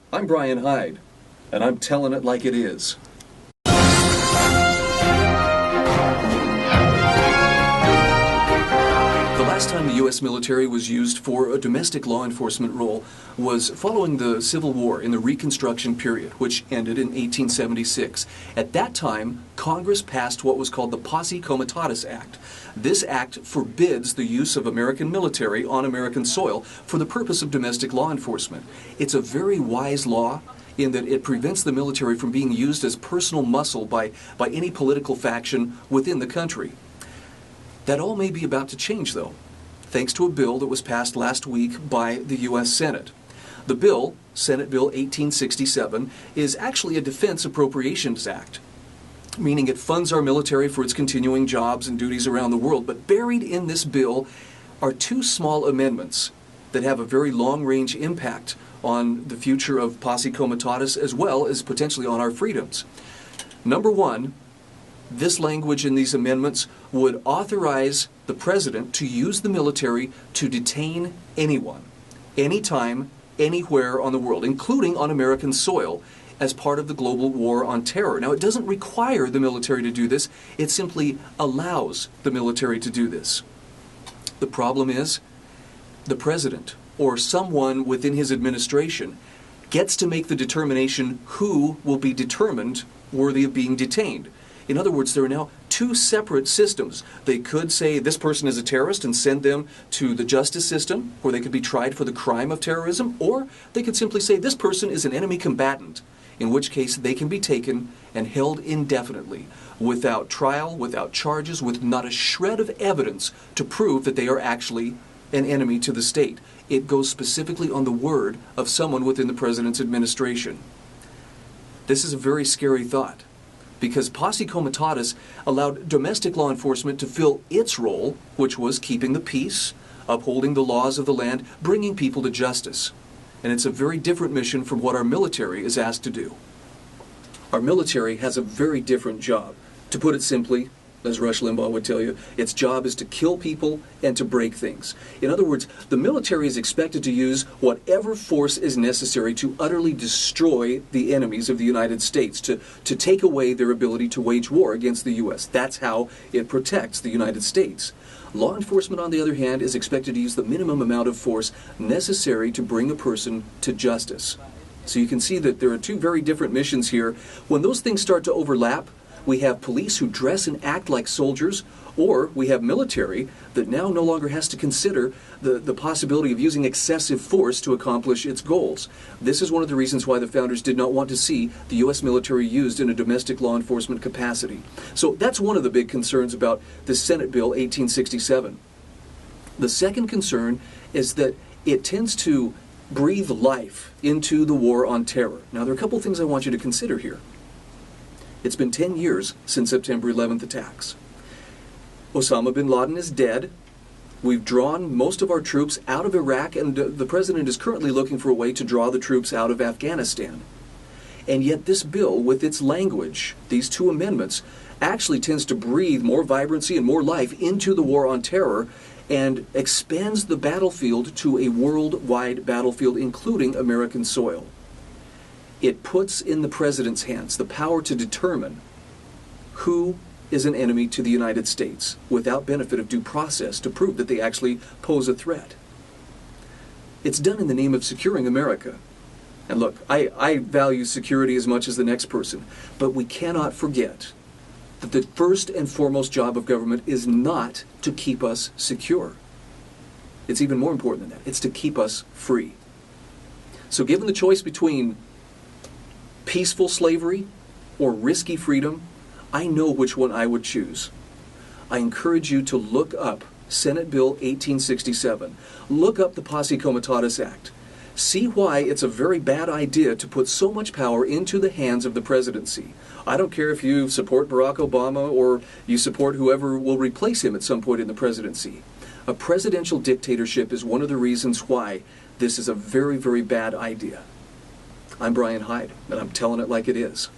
I'm Brian Hyde, and I'm telling it like it is. The last time the U.S. military was used for a domestic law enforcement role was following the Civil War in the Reconstruction period, which ended in 1876. At that time, Congress passed what was called the Posse Comitatus Act. This act forbids the use of American military on American soil for the purpose of domestic law enforcement. It's a very wise law in that it prevents the military from being used as personal muscle by any political faction within the country. That all may be about to change, though, thanks to a bill that was passed last week by the U.S. Senate. The bill, Senate Bill 1867, is actually a Defense Appropriations Act, meaning it funds our military for its continuing jobs and duties around the world. But buried in this bill are two small amendments that have a very long-range impact on the future of Posse Comitatus as well as potentially on our freedoms. Number one, this language in these amendments would authorize the president to use the military to detain anyone, anytime, anywhere on the world, including on American soil, as part of the global war on terror. Now, it doesn't require the military to do this. It simply allows the military to do this. The problem is the president or someone within his administration gets to make the determination who will be determined worthy of being detained. In other words, there are now two separate systems. They could say this person is a terrorist and send them to the justice system, where they could be tried for the crime of terrorism, or they could simply say this person is an enemy combatant, in which case they can be taken and held indefinitely, without trial, without charges, with not a shred of evidence to prove that they are actually an enemy to the state. It goes specifically on the word of someone within the president's administration. This is a very scary thought, because Posse Comitatus allowed domestic law enforcement to fill its role, which was keeping the peace, upholding the laws of the land, bringing people to justice. And it's a very different mission from what our military is asked to do. Our military has a very different job. To put it simply, as Rush Limbaugh would tell you, its job is to kill people and to break things. In other words, the military is expected to use whatever force is necessary to utterly destroy the enemies of the United States, to take away their ability to wage war against the U.S. That's how it protects the United States. Law enforcement, on the other hand, is expected to use the minimum amount of force necessary to bring a person to justice. So you can see that there are two very different missions here. When those things start to overlap, we have police who dress and act like soldiers, or we have military that now no longer has to consider the possibility of using excessive force to accomplish its goals. This is one of the reasons why the founders did not want to see the U.S. military used in a domestic law enforcement capacity. So that's one of the big concerns about the Senate Bill 1867. The second concern is that it tends to breathe life into the war on terror. Now, there are a couple things I want you to consider here. It's been 10 years since September 11th attacks. Osama bin Laden is dead. We've drawn most of our troops out of Iraq, and the president is currently looking for a way to draw the troops out of Afghanistan. And yet this bill, with its language, these two amendments, actually tends to breathe more vibrancy and more life into the war on terror and expands the battlefield to a worldwide battlefield, including American soil. It puts in the president's hands the power to determine who is an enemy to the United States without benefit of due process to prove that they actually pose a threat. It's done in the name of securing America. And look, I value security as much as the next person, but we cannot forget that the first and foremost job of government is not to keep us secure. It's even more important than that. It's to keep us free. So given the choice between peaceful slavery or risky freedom, I know which one I would choose. I encourage you to look up Senate Bill 1867. Look up the Posse Comitatus Act. See why it's a very bad idea to put so much power into the hands of the presidency. I don't care if you support Barack Obama or you support whoever will replace him at some point in the presidency. A presidential dictatorship is one of the reasons why this is a very, very bad idea. I'm Brian Hyde, and I'm telling it like it is.